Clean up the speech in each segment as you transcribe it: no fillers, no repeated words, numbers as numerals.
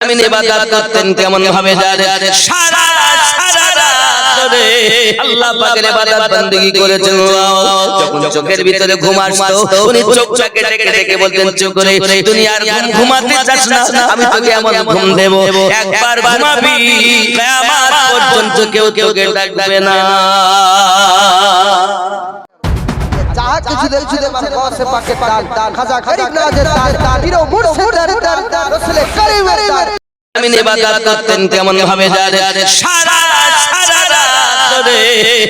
আলামিন ইবাদত করতেন কেমন ভাবে জানেন? সারা রাত ধরে আল্লাহ পাকের ইবাদত বندگی করেছেন। যখন চোখের ভিতরে ঘুম আসতো উনি চোখটাকে ডেকে ডেকে বলতেন, চুপ করে দুনিয়ার ঘুমাতে চাস না, আমি তোকে এমন ঘুম দেব, একবার ঘুমাবি কিয়ামত পর্যন্ত কেউ তোকে ডাকবে না। चाह किसी दिल छुदे मन गौ से पाके ताल खजा गरीब नवाज़े ताल पीरो मुर्शिद दर रसूल करीम दर আমিন ইবাদত করতেন কেমন ভাবে জানেন? সারা রাত ধরে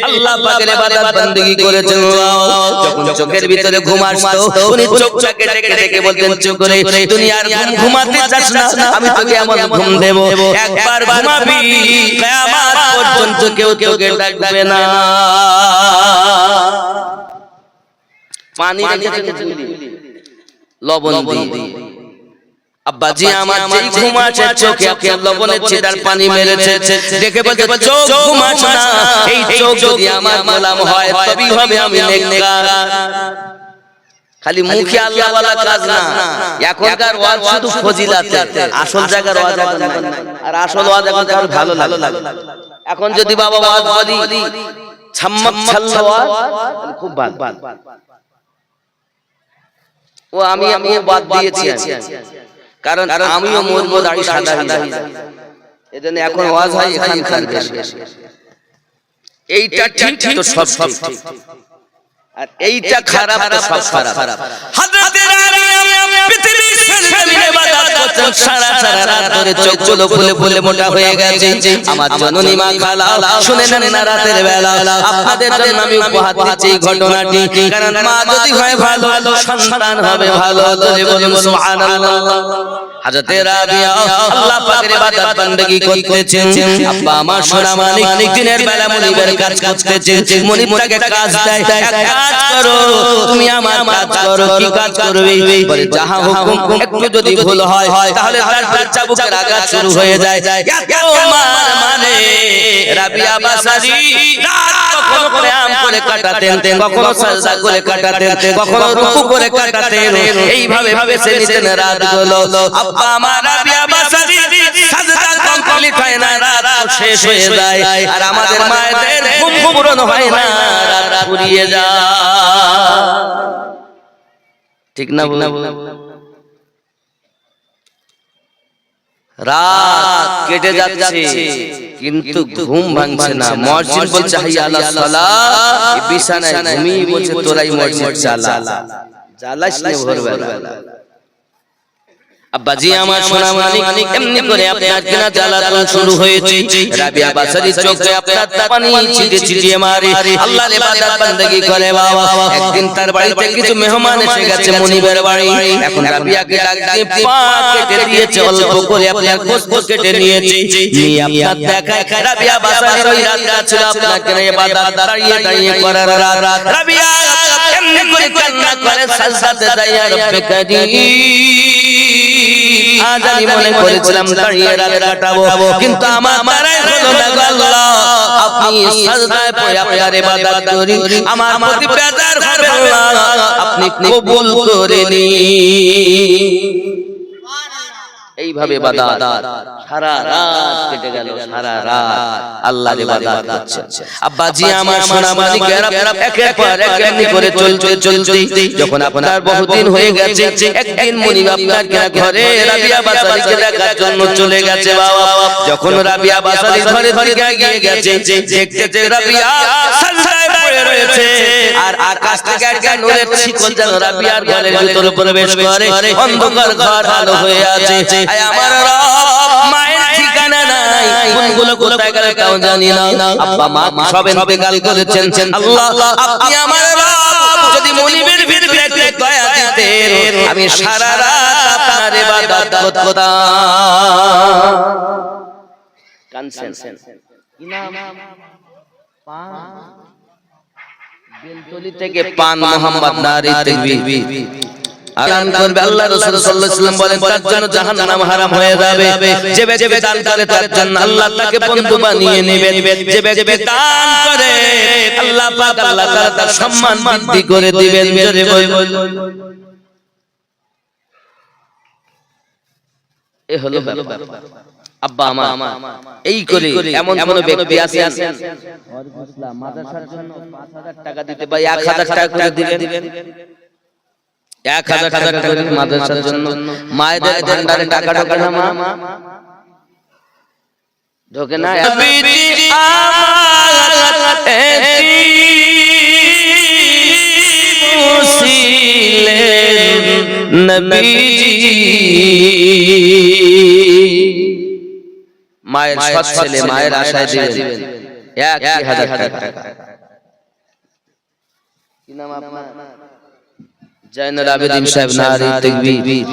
আল্লাহ পাকের ইবাদত বندگی করেছেন। যখন চোখের ভিতরে ঘুম আসতো উনি চোখটাকে ডেকে ডেকে বলতেন, চুপ করে দুনিয়ার ঘুমাতে চাস না, আমি তোকে এমন ঘুম দেব, একবার ঘুমাবি কিয়ামত পর্যন্ত কেউ তোকে ডাকবে না। পানি লবণ দিয়ে আব্বাজি আমার যেই ঘুম আছে চোখে আপনার লবণের ছিটার পানি মেরেছে, দেখে বলতে চোখ ঘুমাস না, এই চোখ যদি আমার গোলাম হয় তবেই হবে আমি নেককার। খালি মুখে আল্লাহ ওয়ালা কাজ না, এখনকার ওয়াজ শুধু ফজিলাতে, আসল জায়গার ওয়াজ এখন নাই। আর আসল ওয়াজ এখন কার ভালো লাগে। এখন যদি বাবা ওয়াজ বলি ছাম্মাক ছাল্লা ওয়াজ খুব ভালো, ও আমি বাদ দিয়েছি, কারণ আমিও মরবো দাড়ি সাদা হয়ে যায়, এজন্য এখন ওয়াজ হয় এখানকার বেশি। এইটা ঠিক তো সব ঠিক, আর এইটা খারাপ তো সব খারাপ। হযরত আলী পৃথিবীর জমিনে ইবাদত করতেন, সারা রাত ধরে চোখগুলো ফুলে ফুলে মোটা হয়ে গেছে। আমার জননী মা খালা শুনে নেন না, রাতের বেলা আপনাদের জন্য আমি উপহার দিচ্ছি এই ঘটনাটি, কারণ মা যদি হয় ভালো সন্তান হবে ভালো। বলুন সুবহানাল্লাহ। হযরত রাবিয়া আল্লাহ পাকের ইবাদত বندگی করতেছেন, আব্বা আমার সোনা মানিক দিনের বেলা মনিবের কাজ করতেছেন। মনিবটাকে কাজ দেয়, কাজ করো তুমি, আমার কাজ করো। কি কাজ করবে? বলে যাহা হুকুম, একটু যদি ভুল হয় তাহলে তার চাবুকের আঘাত শুরু হয়ে যায়। এত মার মানে রাবিয়া বাসারি রাত কখনো কিয়াম করে কাটাতেন, কখনো সাজদা করে কাটাতেন, কখনো রুকু করে কাটাতেন। এইভাবে ভাবে সে নিতেন রাতগুলো। আব্বা আমার রাবিয়া বাসারি সাজদা কমপ্লিট হয় না, রাত শেষ হয়ে যায়, আর আমাদের মায়েদের ঘুম পূরণ হয় না, রাত ফুরিয়ে যায়। ঠিক না? রাত কেটে যাচ্ছে কিন্তু ঘুম ভাঙছে না। মুয়াজ্জিন বলছে হাইয়া আলাস সালাহ, বিছানায় ঘুমিয়ে বলছে তোরাই মসজিদ চালা, জ্বালাস না ভোরবেলা। আব্বাজি আমার সোনা মানিক এমনি করে আপনার কিনা জ্বালাতন শুরু হয়েছে। রাবিয়া বাসারি চোখে আপনার পানি ছিটিয়ে ছিটিয়ে মারে, আল্লাহর ইবাদত বندگی করে। বাবা একদিন তার বাড়িতে কিছু মেহমান এসে গেছে, মনিবের বাড়ি। এখন রাবিয়াকে ডাক দিয়ে পা কেটে দিয়েছে, অল্প করে আপনার গোশত কেটে নিয়েছে, নিয়ে আপনার দেখায় রাবিয়া বাসারির ওই রাতটা ছিল আপনার কিনা ইবাদত দাঁড়িয়ে দাঁড়িয়ে করার রাত। রাবিয়া এমনি করে কান্না করে সাজদাতে দাঁড়িয়ে রব্বে কারীম, আজ আমি মনে করেছিলাম দাঁড়িয়ে রাত কাটাবো, কিন্তু আমার দ্বারাই হলো না আল্লাহ। আপনি সাজদায় পড়ে আপনার ইবাদত করি, আমার প্রতি বেজার হবেন না, আপনি কবুল করে নিন। এইভাবে ইবাদত সারা রাত কেটে গেল, সারা রাত আল্লাহর ইবাদত করছে। আব্বাজি আমার সোনা মানিকেরা একের পর এক এমনি করে চলতে যখন আপনার বহুদিন হয়ে গেছে, একদিন মুনিব আপনার ঘরে রাবিয়া বাসারিকে দেখার জন্য চলে গেছে। বাবা যখন রাবিয়া বাসারি ঘরে গিয়ে গেছে, দেখতে রাবিয়া সাজদায় পড়ে রয়েছে, আর আকাশ থেকে একটা নূরের শিকল যেন রাবিয়ার ঘরের ভিতরে প্রবেশ করে, অন্ধকার ঘর আলো হয়ে আছে। আমার রব মায়ের ঠিকানা নাই, কোনগুলো কোথায় গেল তাও জানি না। আব্বা মা সব ইন্তেকাল করেছেন। আল্লাহ আপনি আমার রব যদি মনিবের ভিতরে একটু দয়া দিতেন, আমি সারা রাত আপনার ইবাদত করতাম। কানছেন কি নাম? বেলতলি থেকে পান মোহাম্মদ নারী তাকবীর আলান করবে। আল্লাহ রাসূল সাল্লাল্লাহু আলাইহি ওয়াসাল্লাম বলেন তার জন্য জাহান্নাম হারাম হয়ে যাবে। যে ব্যক্তি দান করে তার জন্য আল্লাহ তাকে বন্ধু বানিয়ে নেবেন। যে ব্যক্তি দান করে আল্লাহ পাক আল্লাহ তাআলা তার সম্মান বৃদ্ধি করে দিবেন। জোরে বলুন এ হলো ব্যাপার। আব্বা আমার এই করে এমন কোন ব্যক্তি আছে মাদ্রাসার জন্য 5000 টাকা দিতে বা 1000 টাকা করে দিবেন, 1000 টাকা করে মাদ্রাসার জন্য। মায়েদের ভান্ডারে টাকা ঢোকে না, মা ঢোকে না। মায়ের সৎ ছেলে, মায়ের আশায় দিবেন 1000 টাকা। কি নাম আপনার? জয়নুল আবেদিন সাহেব। নারে তাকবীর,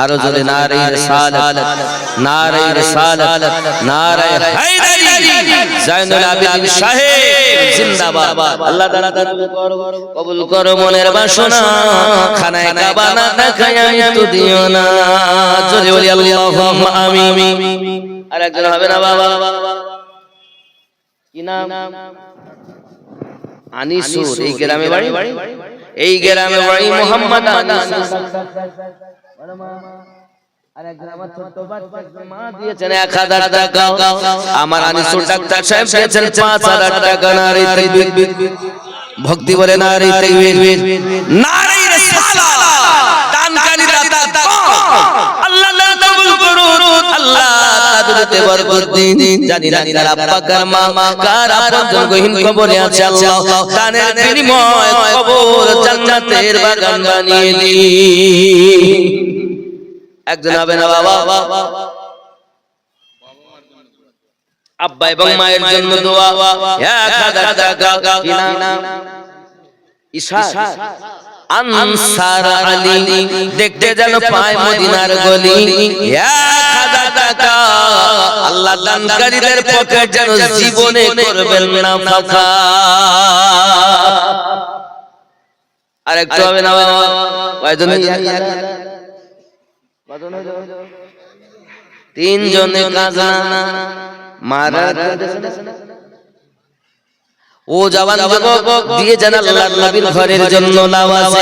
আরো জোরে নারে রিসালাত, নারে রিসালাত, নারে হায়দারি। জয়নুল আবেদিন সাহেব জিন্দাবাদ। আল্লাহ তাআলা কবুল করো মনের বাসনা, খানায়ে কাবা না দেখায় আমি তো দিও না। জোরে বলি আল্লাহুম্মা আমিন। আর একজন হবে না বাবা, কি নাম? আনিসুর। এই গ্রামে বাড়ি, এই গ্রামে বাড়ি মোহাম্মদ আনিসুর। আর একজন আমার ছোট বাচ্চা মা দিয়েছেন 1000 টাকা। আমার আনিসুর ডাক্তার সাহেব দিয়েছেন 5000 টাকা। নারে তাকবীর, ভক্তি বলে নারে তাকবীর, নারে রিসালাত। দানকারী দাতা আল্লাহ কবুল করুন, আল্লাহ তাদেরকে বরকত দিন। জানি না কার আব্বা কার মা কার আপনজন গহীন কবরে আছে, আল্লাহ দানের বিনিময় কবর জান্নাতের বাগান বানিয়ে দিন। একজন হবে না বাবা, আব্বা এবং মায়ের জন্য দোয়া 1000 টাকা। কি নাম? ঈশা আনসার আলী। দেখতে যেন পায় মদিনার গলি। 1000 টাকা। আল্লাহ দানকারীদের পকেট যেন জীবনে করবেন না ফাঁকা। আর একটু হবে না বাবা? কয়জন? তিনজনে কাজা মারা। ও জওয়ান যুবক দিয়ে জান আল্লাহর নবীর ঘরের জন্য নামাজ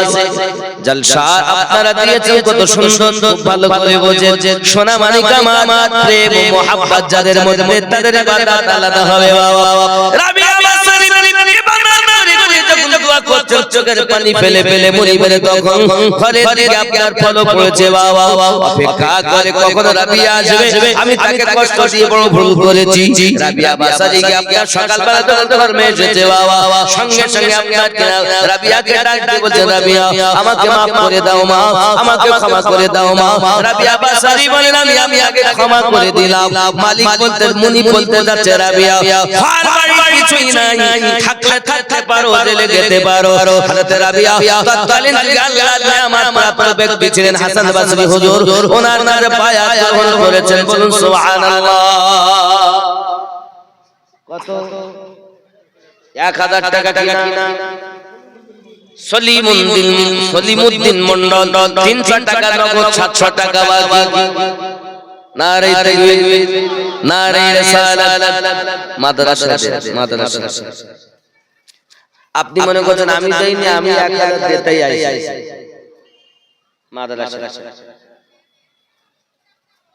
জলসা আপনারা দিয়েছেন কত সুন্দর, খুব ভালো করে বোঝেন। সোনা মানিক আমার প্রেম ও মোহাব্বত যাদের মধ্যে, তাদের ইবাদত আলাদা হবে বাবা। রাবিয়া বাসারি দোয়া করছেন, চোখের পানি ফেলে ফেলে মরিবেন, তখন ঘরের দিকে আপনার ফলো পড়েছে বাবা। অপেক্ষা করে কখন রাবিয়া আসবে, আমি তাকে কষ্ট দিয়ে বড় ভুল করেছি। রাবিয়া বাসারিকে আপনার সকালবেলা ধর্মে এসেছে বাবা, সঙ্গে সঙ্গে আপনার রাবিয়াকে ডাক দিয়ে বলছে, রাবিয়া আমাকে মাফ করে দাও মা, আমাকে ক্ষমা করে দাও মা। রাবিয়া বাসারি বলেন, আমি আগে ক্ষমা করে দিলাম। মালিক বলতে, মুনি বলতে যাচ্ছে, রাবিয়া আর বাড়ি কিছুই নাই, থাকলে থাকতে পারো, জেলে যেতে পারো। হযরত রাবিয়া তৎকালীন আল্লাহ আমার প্রাপ্ত ব্যক্তি ছিলেন হাসান বসরি হুজুর, ওনার নামে বায়াত গ্রহণ করেছেন। বলুন সুবহানাল্লাহ। কত? 1000 টাকা। কিনা সলিমুদ্দিন মন্ডল 300 টাকা নগদ, 700 টাকা বাকি। নারে তাকবীর, নারে রিসালাত। মাদ্রাসা আপনি মনে করছেন আমি দেইনি, আমি 1000 দিতেই আইছি মাদ্রাসা।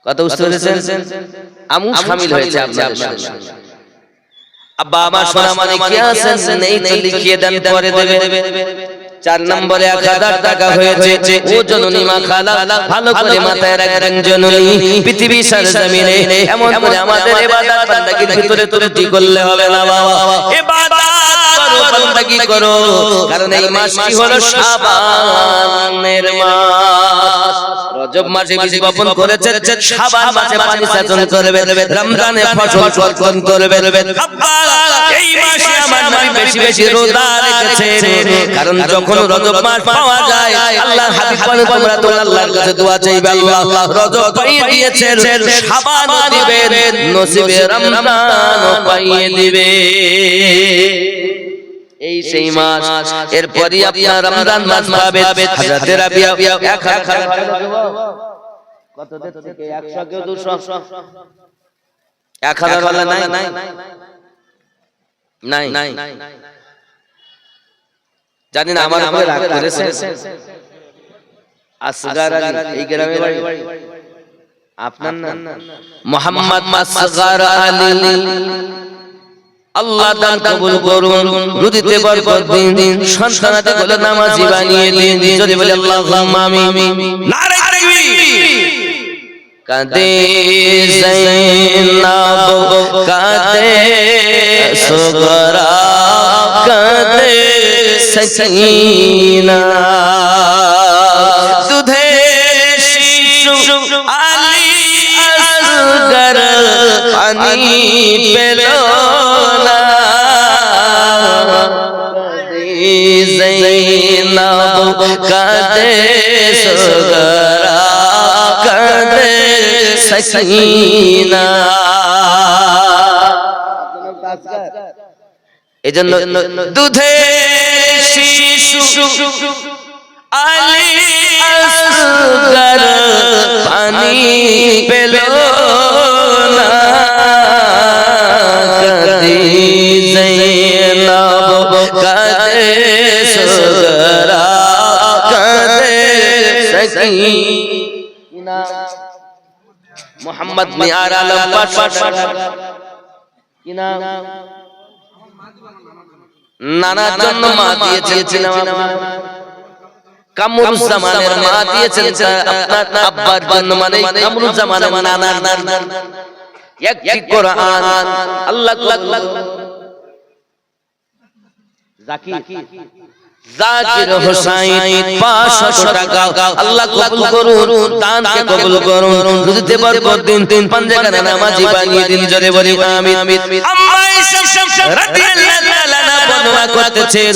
কত বুঝতে পেরেছেন? আমু শামিল হয়েছে আপনাদের সঙ্গে। আব্বা আমার সোনা মানে কি আছেন, নেই তো লিখিয়ে দেন, পরে দেবে। 4 নম্বরে 1000 টাকা হয়েছে। ও জননী মা খালা, ভালো করে মাথায় রাখবেন জননী, পৃথিবী সরজমিনে এমন করে আমাদের ইবাদত বান্দাগির ভিতরে ত্রুটি করলে হবে না বাবা। ইবাদত করো, বান্দাগি করো, কারণ এই মাসটি হলো শাবানের মাস। রজব মাসে বীজ বপন করেছে, শাবান মাসে পানি সেচন করবে, রমজানে ফসল বপন করবে। আব্বা এই মাসে আমার নবী বেশি বেশি রোজা রেখেছেন, কারণ যখন রজব মাস পাওয়া যায় আল্লাহ হাবিব বলে, তোমরা তো আল্লাহর কাছে দোয়া চাইবে, আল্লাহ রজব পাইয়ে দিয়েছেন, শাবান দিবেন, নসিবে রমজানও পাইয়ে দিবে। এই সেই মাস। এরপরই আপনার রমজান মাস পাবে। হযরত রাবিয়া 1000 কত থেকে 100 কেউ 200 1000 वाला নাই জানি না আমার উপরে রাগ করেছে। আসগার আলী এই গ্রামে বাড়ি, আপনার নাম মোহাম্মদ আসগর আলী। আল্লাহ দান কবুল করুন, রুজিতে বরকত দিন, সন্তানাতে বলে নামাজি বানিয়ে দিন, যদি বলে আল্লাহুম্মা আমিন। নারে তাকবীর। কাঁদে যায়নাব কাঁদে সুগরা কাঁদে সকিনা, দুধে শিশু আলী আসগর পানি পেল না, কাঁদে যায়নাব কাঁদে সুগরা কাঁদে সকিনা। এজন্য দুধে শিশু আলী আসগর পানি পেল না, কাঁদে যায়নাব কাঁদে সুগরা কাঁদে সকিনা। মোহাম্মদ মিয়ার আলম পাশা কি নাম? নানার জন্য মা দিয়েছেন, কামরুজ্জামানের মা দিয়েছেন আপনার আব্বার জন্য, মানে কামরুজ্জামানের নানার একটি কোরআন আল্লাহ জাকির হোসাইন 500 টাকা আল্লাহ কবুল করুন, দানকে কবুল করুন, রুজিতে বরকত দিন, পাঞ্জাগানে নামাজি বানিয়ে দিন, জোরে বলি আমিন। আম্মা আয়েশা রাদিয়াল্লাহু তাআলা বর্ণনা করতেছেন,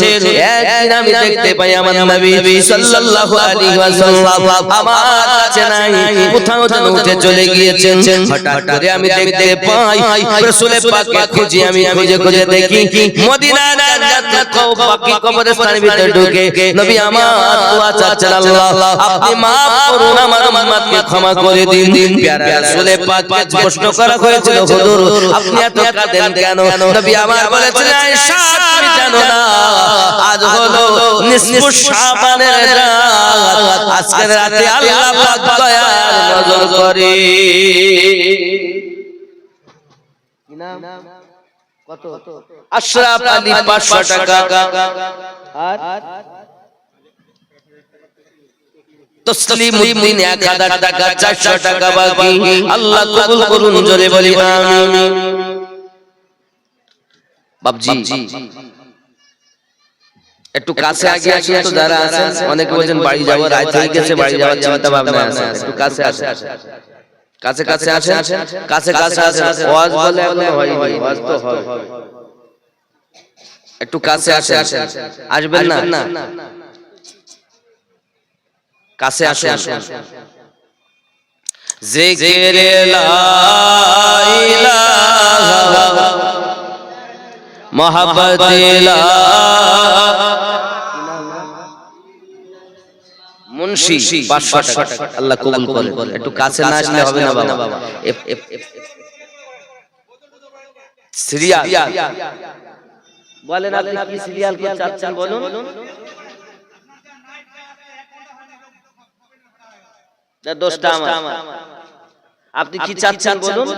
একদিন আমি দেখতে পাই আমার নবী সাল্লাল্লাহু আলাইহি ওয়াসাল্লাম আমার কাছে নাই, কোথাও যেন উঠে চলে গিয়েছেন। হঠাৎ করে আমি দেখতে পাই রাসূল পাককে খুঁজে আমি খুঁজে দেখি মদিনার জান্নাত বাকি কবরস্থানের ভিতরে ঢুকে নবী আমার দোয়া চাচ্ছেন, আল্লাহ আপনি মাফ করুন, আমার উম্মতকে ক্ষমা করে দিন। প্যারা রাসূল পাককে প্রশ্ন করা হয়েছিল, হুজুর আপনি এত কাঁদেন কেন? নবী আমার বলেছেন, আয়েশা তুমি জানো না আজ হলো নিসফু শাবানের রাত, আজকের রাতে আল্লাহ পাক দয়ার নজর করে। কি নাম? কত? আশরাফ আলী 500 টাকা আর তসলিম উদ্দিন 1000 টাকা, 400 টাকা বাকি। আল্লাহ কবুল করুন, জোরে বলি আমিন। বাবজি একটু কাছে আগে আসুন তো, যারা আছেন অনেকে বলেন বাড়ি যাবো, রাত হয়ে গেছে, বাড়ি যাওয়ার চিন্তা ভাবনা আছে, একটু কাছে আসেন, কাছে আসেন, কাছে আসেন। ওয়াজ বলে এখনো হয়নি, ওয়াজ তো হবে, একটু কাছে আসেন, আসবেন না, কাছে আসেন। জিকিরে লা ইলাহা মোহাব্বতে লা মুন্সি 500 টাকা আল্লাহ কবুল করেন। একটু কাছে না আসলে হবে না বাবা। সিরিয়াল বলেন, আপনি কি সিরিয়াল কি চাচ্ছেন বলুন? দোষটা আমার, আপনি কি চাচ্ছেন বলুন?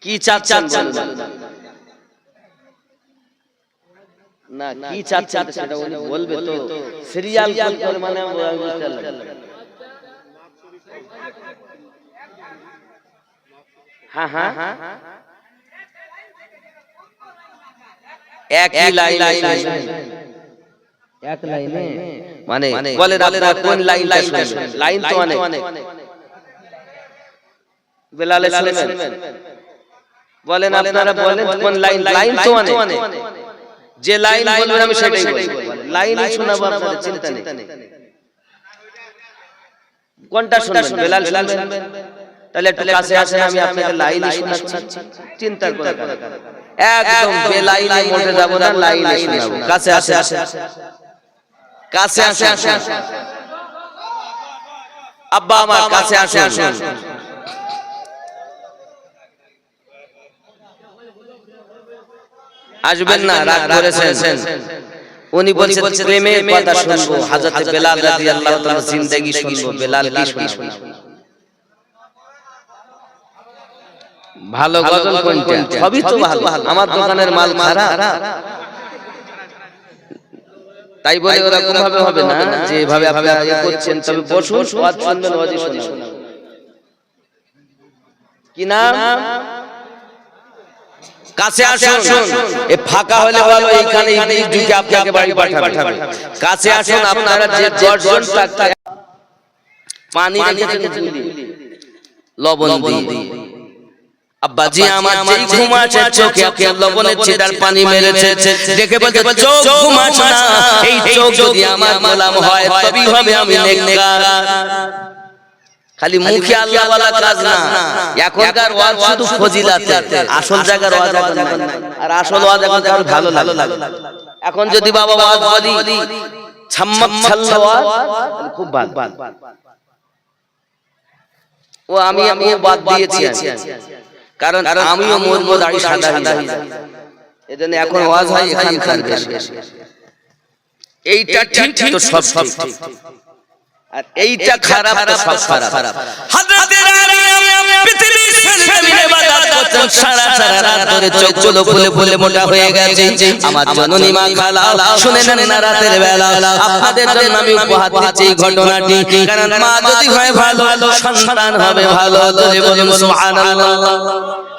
কি চাচ্ছেন না, কি চাচ্ছেন সেটা উনি বলবে তো। সিরিয়াল করে মানে হ্যাঁ এক লাইনে মানে বলে কোন লাইনটা শুনবেন? লাইন তো অনেক, বেলালে শুনবেন, বলেন আপনারা বলেন কোন লাইন? লাইন তো অনেক, যে লাইন বলবেন আমি সেটাই বলবো, লাইন শোনাবো আপনাদের, চিন্তা নেই। কোনটা শুনবেন? বেলাল শুনবেন? তাহলে একটু কাছে আসেন, আমি আপনাকে লাইন শোনাচ্ছি, চিন্তা করে একদম বেলাইনে মোটে যাব না, লাইনে শোনাবো। কাছে আসেন, আব্বা আমার কাছে আসেন। আসবেন না, রাগ করেছেন। উনি বলছেন প্রেমের কথা শুনবো, হযরত বেলাল রাদিয়াল্লাহু তাআলা জিন্দেগি শুনবো। বেলাল কি শুনবো? ভালো গজল কোনটা? সবই তো ভালো। আমার দোকানের মাল খারাপ, তাই বলে ওরকম ভাবে হবে না যেভাবে আপনারা ইয়ে করছেন। তবে বসুন, ওয়াজ শুনবেন, ওয়াজই শুনবেন। কি নাম? কাছে আসুন। এ ফাঁকা হলে ভালো, এইখানে ইংলিশ ঢুকে আপনাকে বাড়ি পাঠাবে। কাছে আসুন। আপনারা যে 10 জন থাকতে পানি রেখেছেন, লবণ দিয়ে। আব্বাজি আমার যেই ঘুম আছে, চোখে লবণের ছিটার পানি মেরেছে, দেখে বলতে চোখ ঘুমাচ্ছে না। এই চোখ যদি আমার গোলাম হয় তবেই হবে আমি নেককার। খালি মুখে আল্লাহ ওয়ালা কাজ না। এখনকার ওয়াজ শুধু ফজিলাতে, আসল জায়গার ওয়াজ এখন নাই। আর আসল ওয়াজ এখন কার ভালো লাগে। এখন যদি বাবা ওয়াজ বলি ছাম্মাক ছাল্লা ওয়াজ, খুব ভালো। ও আমি বাদ দিয়েছি, কারণ আমিও মরবো, দাড়ি সাদা হয়ে যাবে। এজন্য এখন ওয়াজ হয় এখানকার বেশি। এইটা ঠিক তো সব ঠিক, আর এইটা খারাপ তো সব খারাপ। হযরত আলী পৃথিবীর জমিনে ইবাদত করতেন, সারা রাত ধরে চোখগুলো ফুলে মোটা হয়ে গেছে। আমার জননী মা খালা শুনে নেন না, রাতের বেলা আপনাদের জন্য আমি উপহার দিচ্ছি এই ঘটনাটি। কারণ মা যদি হয় ভালো, সন্তান হবে ভালো। জোরে বলুন সুবহানাল্লাহ।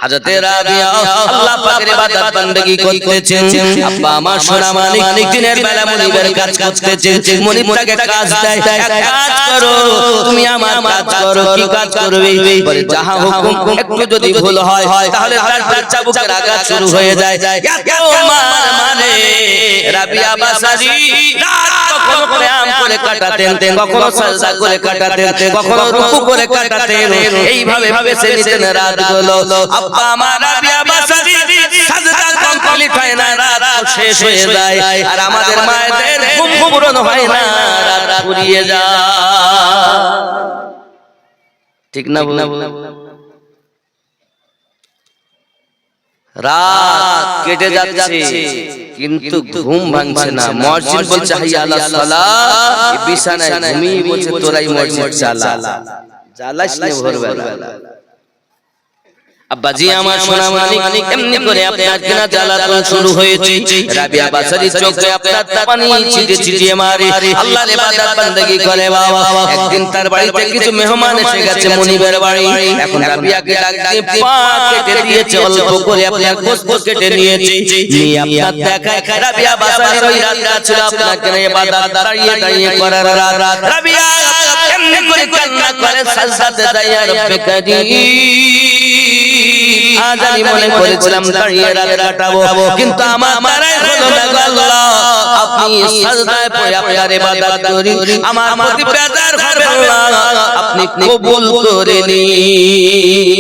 হযরত রাবিয়া আল্লাহ পাকের ইবাদত বندگی করতেছেন। আব্বা আমার সোনা মানিক দিনের বেলা মুনিবের কাজ করতেছেন। মুনিবটাকে কাজ দেয়, কাজ করো তুমি, আমার কাজ করো। কি কাজ করবে? বলে যাহা হুকুম, একটু যদি ভুল হয় তাহলে তার চাবুকের আঘাত শুরু হয়ে যায়। এত মার মানে রাবিয়া বাসারি রাত কখনো কিয়াম করে কাটাতেন, কখনো সাজদা করে কাটাতেন, কখনো রুকু করে কাটাতেন। এইভাবে সে নিতেন রাতগুলো। আব্বা আমার রাবিয়া বাসারি সাজদা কমপ্লিট হয় না, রাত শেষ হয়ে যায়। আর আমাদের মায়েদের ঘুম পূরণ হয় না, রাত ফুরিয়ে যায়। ঠিক না? রাত কেটে যাচ্ছে কিন্তু ঘুম ভাঙছে না। মুয়াজ্জিন বলছে হাইয়া আলাস সালাহ, বিছানায় ঘুমিয়ে বলছে তোরাই মসজিদ চালা। জ্বালাস নে ভোরবেলা। আব্বাজি আমার সোনা মানিক এমনি করে আপনার কিনা জ্বালাতন শুরু হয়েছে। রাবিয়া বাসারি চোখে আপনার পানি ছিটিয়ে মারে, আল্লাহর ইবাদত বندگی করে। বাবা একদিন তার বাড়িতে কিছু মেহমান এসে গেছে, মুনিবের বাড়ি। এখন রাবিয়াকে ডাক দিয়ে পা কেটে দিয়েছে, অল্প করে আপনার গোশত কেটে নিয়েছে। নিয়ে আপনার দেখায় রাবিয়া বাসারি ওই রাতটা ছিল আপনার কিনা ইবাদত দাঁড়িয়ে করার রাত। রাবিয়া এমনি করে কান্না করে, সাজদাতে দাঁড়িয়ে রব্বে কারীম, আজ আমি মনে করেছিলাম দাঁড়িয়ে রাত কাটাবো, কিন্তু আমার দ্বারাই হলো না গো আল্লাহ। আপনি সাজদায় পড়ে আপনার ইবাদত করি, আমার প্রতি বেজার হবেন না, আপনি কবুল করে নিন।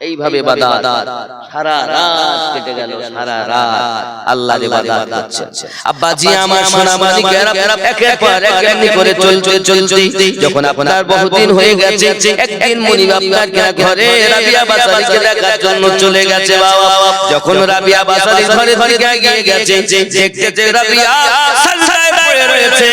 এইভাবে ইবাদত সারা রাত কেটে গেল, সারা রাত আল্লাহর ইবাদত করছে। আব্বাজি আমার সোনা মানিকেরা একের পর এক এমনি করে চলতে যখন আপনার বহুদিন হয়ে গেছে, একদিন মুনিব আপনার ঘরে রাবিয়া বাসারিকে দেখার জন্য চলে গেছে। বাবা যখন রাবিয়া বাসারি ঘরে গিয়ে গেছে, দেখতে রাবিয়া সাজদায় পড়ে রয়েছে,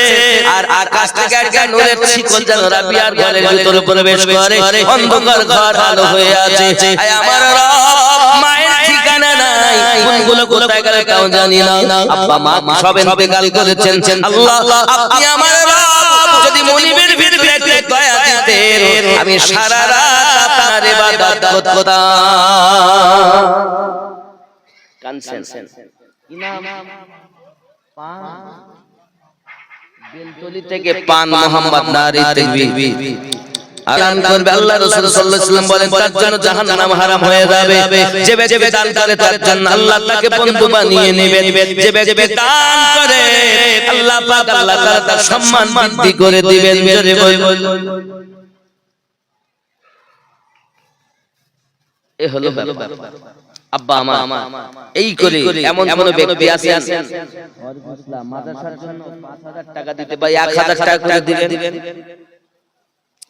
আর আকাশ থেকে একটা নূরের শিকল যেন রাবিয়ার ঘরের ভিতরে প্রবেশ করে। অন্ধকার ঘর আলো হয়ে আছে। আয় আমার রব, মায়ের ঠিকানা নাই, কোনগুলো কোথায় গেল তাও জানি না। আব্বা মা সব ইন্তেকাল করেছেন। আল্লাহ আপনি আমার রব, যদি মুনিবের ভিতরে দয়া দিতেন, আমি সারা রাত আপনার ইবাদত করতাম। কানছেন কি নাম? বেলতলি থেকে পান মোহাম্মদ নারী তাকবীর আদান করবে। আল্লাহ রাসূল সাল্লাল্লাহু আলাইহি ওয়াসাল্লাম বলেন তার জন্য জাহান্নাম হারাম হয়ে যাবে। যে ব্যক্তি দান করে তার জন্য আল্লাহ তাকে বন্ধু বানিয়ে নেবেন। যে ব্যক্তি দান করে আল্লাহ পাক আল্লাহ তাআলা তার সম্মান বৃদ্ধি করে দিবেন। জোরে বলুন। এ হলো ব্যাপার। আব্বা আমার এই করে এমন কোন ব্যক্তি আছে ইসলাম মাদ্রাসার জন্য 5000 টাকা দিতে বা 1000 টাকা করে দিবেন,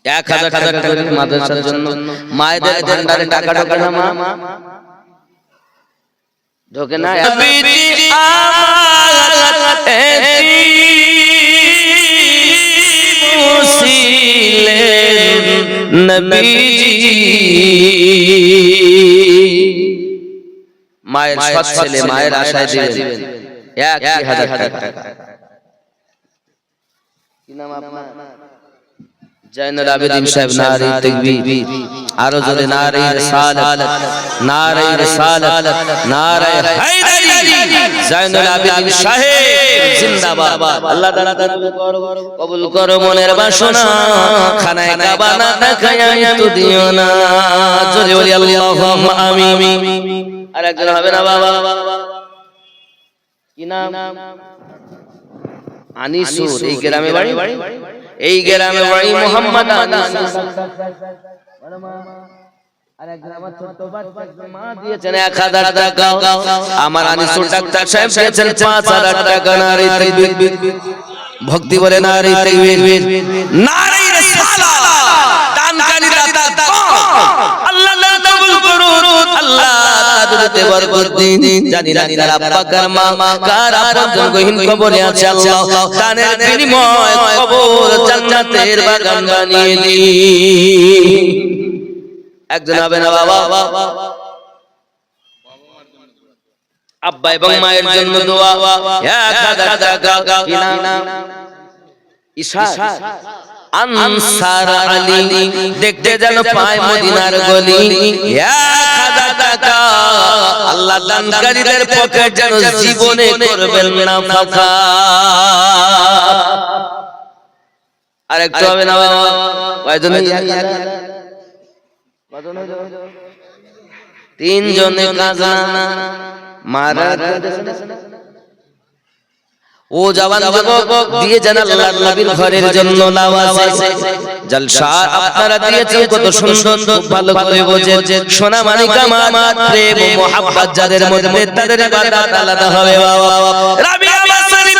1000 টাকা করে মাদ্রাসার জন্য। মায়েদের ভান্ডারে টাকা ঢোকে না, মা ঢোকে না। মায়ের সৎ ছেলে মায়ের আশায় দিবেন 1000 টাকা। কি নাম আপনার? জয়নুল আবেদিন সাহেব। নারে তাকবীর, আরো জোরে নারে রিসালাত, নারে রিসালাত, নারে হায়দারি। জয়নুল আবেদিন সাহেব জিন্দাবাদ। আল্লাহ তাআলা কবুল করো মনের বাসনা, খানায় কাবা না দেখায় মৃত্যু দিও না। জোরে বলি আল্লাহুম্মা আমিন। আর একজন হবে না বাবা? কি নাম? আনিসুর। এই গ্রামে বাড়ি? এই গ্রামে বাড়ি মোহাম্মদ আনিস। আমার আনিসুর ডাক্তার সাহেব দিয়েছেন 5000 টাকা। নারে তাকবীর, ভক্তি বলে নারে তাকবীর, নারে রিসালাত। দানকারী দাতা আল্লাহ কবুল করুন, আল্লাহ তাদেরকে বরকত দিন। জানি না কার আব্বা কার মা কার আপনজন গহীন কবরে আছে, আল্লাহ দানের বিনিময় কবর জান্নাতের বাগান বানিয়ে দিন। একজন হবে না বাবা? আব্বা এবং মায়ের জন্য দোয়া 1000 টাকা। কি নাম? ইশাক আনসার আলী। দেখতে যেন পায় মদিনার গলি। 1000 টাকা। আল্লাহ দানকারীদের পকেট যেন জীবনে করবেন না ফাঁকা। আর একটু হবে না বাবা? কয়জন? 3 জনে কাজা মারা। ও জওয়ান যুবক দিয়ে জান আল্লাহর নবীর ঘরের জন্য নাওয়াজ জলসা আপনারা দিয়েছেন কত সুন্দর, ভালো করে বোঝেন। সোনা মানিকা আমার প্রেম ও মোহাব্বত যাদের মধ্যে, তাদের ইবাদত আলাদা হবে বাবা। রাবিয়া বাসারি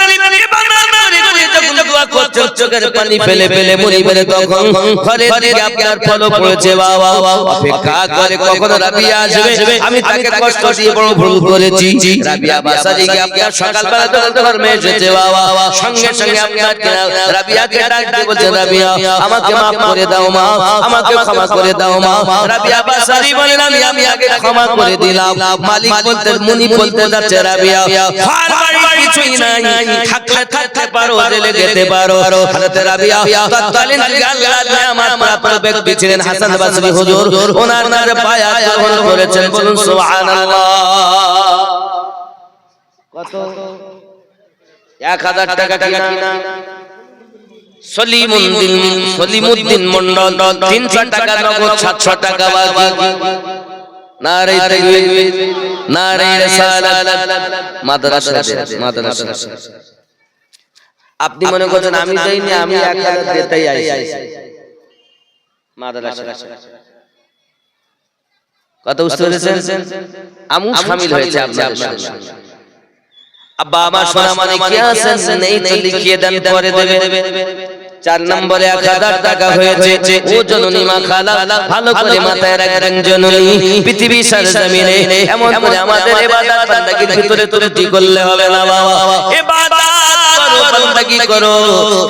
দোয়া করছে, চোখের পানি ফেলে ফেলে মরি বলে তখন ঘরের দিকে আপনার ফলো পড়েছে বাবা। অপেক্ষা করে কখন রাবিয়া আসবে, আমি তাকে কষ্ট দিয়ে বড় ভুল করেছি। রাবিয়া বাসারিকে আপনার সকালবেলা ধর্মে এসেছে বাবা। সঙ্গে সঙ্গে আপনার রাবিয়াকে ডাক দিয়ে বলছে, রাবিয়া আমাকে মাফ করে দাও মা, আমাকে ক্ষমা করে দাও মা। রাবিয়া বাসারি বলেন, আমি আগে ক্ষমা করে দিলাম। মালিক বলতে, মুনি বলতে যাচ্ছে, রাবিয়া আর বাড়ি কিছুই নাই, থাকলে থাকতে পারো, জেলে যেতে পারো। হযরত রাবিয়া তৎকালীন আল্লাহর আমার প্রাপ্ত ব্যক্তি ছিলেন হাসান বসরি হুজুর। ওনার বায়াত গ্রহণ করেছেন। বলুন সুবহানাল্লাহ। কত? 1000 টাকা। কিনা সলিমুদ্দিন মন্ডল। 300 টাকা নগদ, 700 টাকা বাকি। নারে তাকবীর, নারে রিসালাত। মাদ্রাসা। আপনি মনে করছেন আমি দেইনি, আমি 1000 দিতেই আইছি মাদ্রাসা। কত বুঝতে পেরেছেন? আমু শামিল হয়েছে আপনাদের সঙ্গে। আব্বা আমার সোনা মানে কি আছেন, নেই তো লিখিয়ে দেন, পরে দেবে। 4 নম্বরে 1000 টাকা হয়েছে। ও জননী মা খালা, ভালো করে মাথায় রাখবেন জননী। পৃথিবী সরজমিনে এমন করে আমাদের ইবাদত বান্দাগির ভিতরে ত্রুটি করলে হবে না বাবা। ইবাদত করো, বান্দাগি করো,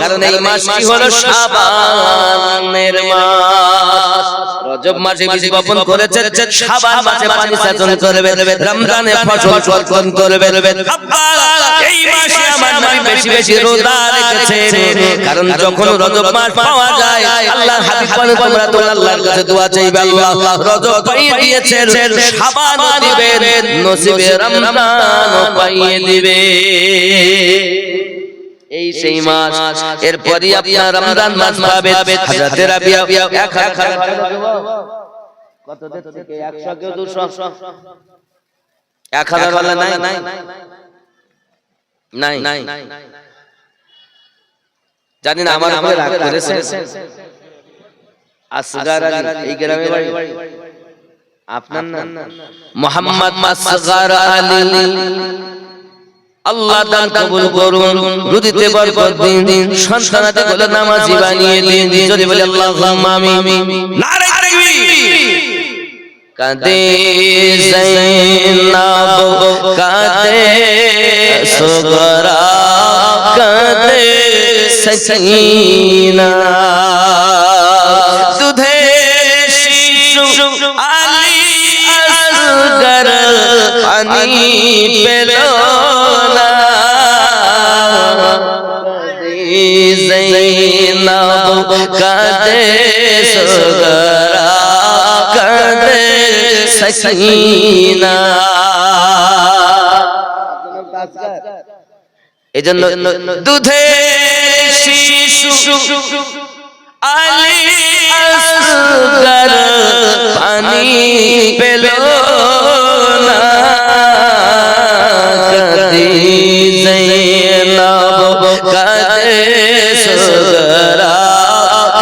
কারণ এই মাসটি হলো শাবানের মাস। রজব মাসে বীজ বপন করেছে, শাবান মাসে পানি সেচন করবে, রমজানে ফসল উৎপাদন করবে। আব্বা এই মাসে আমার নবী বেশি বেশি রোজা রেখেছেন, কারণ যখন রজব মাস পাওয়া যায় আল্লাহর হাবিব বলেন, তোমরা তো আল্লাহর কাছে দোয়া চাইবে, আল্লাহ রজব পাইয়ে দিয়েছেন, শাবান দিবেন, নসিবে রমজানও পাইয়ে দিবে। এই সেই মাস। এরপরই আপনার রমজান মাস পাবে। হযরত রাবিয়া 1000 কত দিচ্ছে? 100 কেউ 200? 1000 वाला নাই। জানি না আমার উপরে রাগ করেছেন। আসগার আলী, এই গ্রামে বাড়ি। আপনার নাম মোহাম্মদ আসগার আলী। আল্লাহ দান কবুল করুন, রুজিতে বরকত দিন, সন্তানাতে গুলো নামাজি বানিয়ে দিন। যদি বলে আল্লাহুম্মা আমিন। নারে তাকবীর। কাঁদে যায়নাব, কাঁদে সুগরা, কাঁদে সকিনা দুধের শিশু আলী আসগর পানি পেল না জৈনব কাঁদে সগরা কাঁদে সকিনা এজন্য দুধের শিশু আলী আসগর পানি পেল না কাঁদে জৈনব কাঁদে সগরা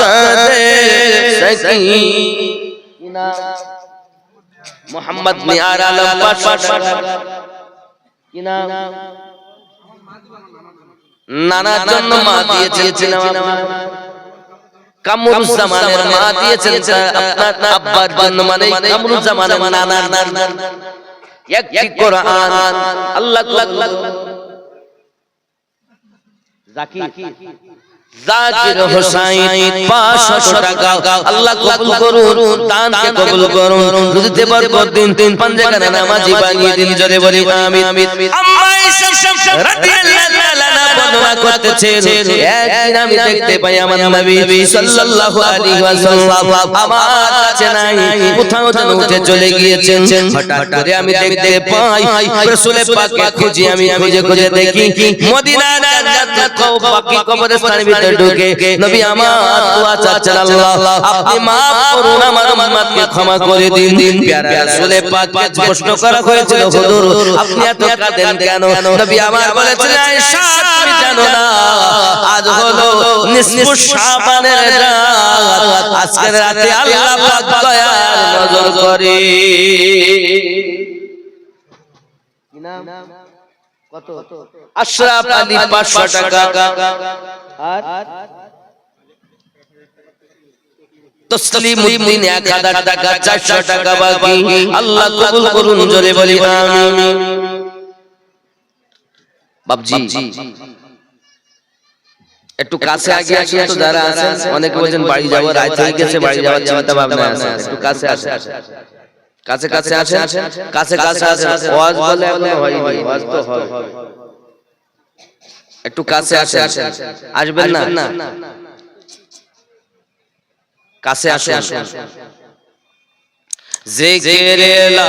কাঁদে সকিনা মোহাম্মদ মিয়ার আলম পাশা কি নাম নানার জন্য মা দিয়েছেন কামরুজ্জামানের মা দিয়েছেন আপনার আব্বার জন্য মানে কামরুজ্জামানের নানার একটি কোরআন আল্লাহ জাকির হোসাইন 500 টাকা আল্লাহ কবুল করুন দানকে কবুল করুন রুজিতে বরকত দিন পাঞ্জাগানে নামাজি বানিয়ে দিন জোরে বলি আমিন আম্মা ইসা রাদিয়াল্লাহু তাআলা বর্ণনা করতেছেন একদিন আমি দেখতে পাই আমার নবী সাল্লাল্লাহু আলাইহি ওয়াসাল্লাম আমার কাছে নাই কোথাও যেন উঠে চলে গিয়েছেন হঠাৎ করে আমি দেখতে পাই রাসূল পাককে খুঁজে আমি খুঁজে দেখি মদিনার জান্নাত বাকি কবরস্থানের ভিতরে ঢুকে নবী আমার দোয়া চাচ্ছেন আল্লাহ আপনি maaf করুন আমার উম্মতকে ক্ষমা করে দিন প্যারা রাসূল পাককে প্রশ্ন করা হয়েছিল হুজুর আপনি এত কাঁদেন কেন নবী আমার বলেছেন আয়েশা তুমি জানো না আজ হলো নিসফু শাবানের রাত আজকের রাতে আল্লাহ পাক দয়ার নজর করে কি নাম কত আশরাফ আলী 500 টাকা আর তসলিমউদ্দিন 1000 টাকা 400 টাকা বাকি আল্লাহ কবুল করুন জোরে বলি আমিন বাবজি একটু কাছে আগে আসুন তো যারা আছেন অনেকে বলেন বাড়ি যাব রাত হয়ে গেছে বাড়ি যাওয়ার চিন্তা ভাবনা আছে একটু কাছে আসেন কাছে কাছে আসেন কাছে কাছে আসেন ওয়াজ বলে এখনো হয়নি ওয়াজ তো হবে একটু কাছে আসেন আসবেন না কাছে আসেন জিকিরে লা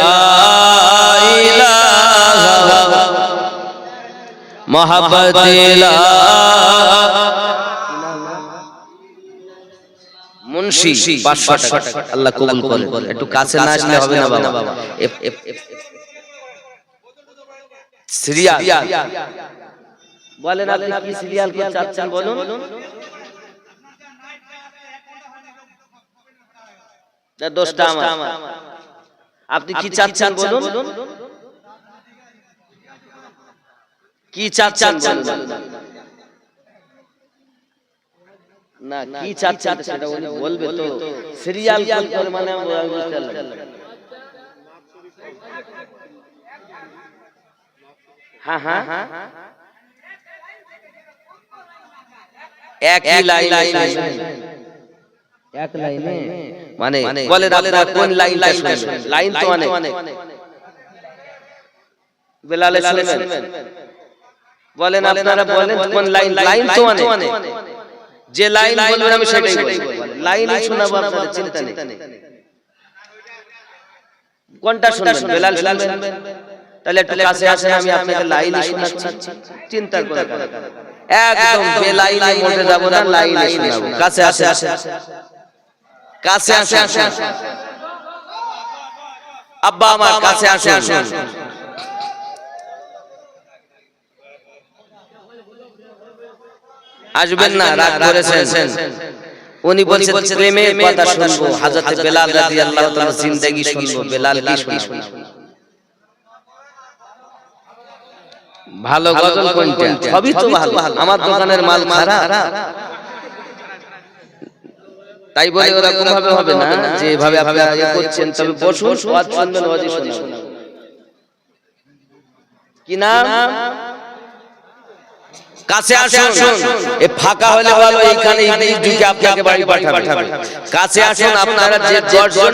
ইলাহা মোহাব্বতে লা মুন্সি 500 টাকা আল্লাহ কবুল করেন একটু কাছে না আসলে হবে না বাবা সিরিয়াল বলেন আপনি কি সিরিয়াল কি চাচ্ছেন বলুন না দোস্ত আমার আপনি কি চাচ্ছেন বলুন কি চাচ্ছেন বলুন না কি চাচ্ছেন সেটা উনি বলবে তো সিরিয়াল কোন মানে বুঝতে পারলাম হ্যাঁ হ্যাঁ একই লাইনে এক লাইনে মানে বলে আপনারা কোন লাইনটা শুনবেন লাইন তো অনেক বেলালে শুনবেন বলেন আপনারা বলেন কোন লাইন লাইন তো অনেক যে লাইন বলবেন আমি সেটাই বলবো লাইন শোনাবো আপনাদের চিন্তা নেই কোনটা শুনবেন বেলাল শুনবেন তাহলে একটু কাছে আসেন আমি আপনাকে লাইন শোনাচ্ছি চিন্তা করে একদম বেলাইনে মোটে যাব না লাইন শোনাবো কাছে আসেন কাছে আসেন আব্বা আমার কাছে আসেন আসবেন না রাগ করেছেন উনি বলছেন প্রেমের কথা শুনবো হযরত বেলাল রাদিয়াল্লাহু তাআলা জিন্দেগি শুনবো বেলাল কি শুনবো ভালো গজল কোনটা সবই তো ভালো আমার দোকানের মাল খারাপ তাই বলে ওরকম ভাবে হবে না যে ভাবে আপনারা ইয়ে করছেন তবে বসুন ওয়াজ শুনবেন ওয়াজই শোনাবো কি নাম কাছে আসুন, এ ফাঁকা হলে ভালো, এইখানে ইংলিশ ঢুকে আপনাকে বাড়ি পাঠাবে। কাছে আসুন, আপনারা যে 10 জন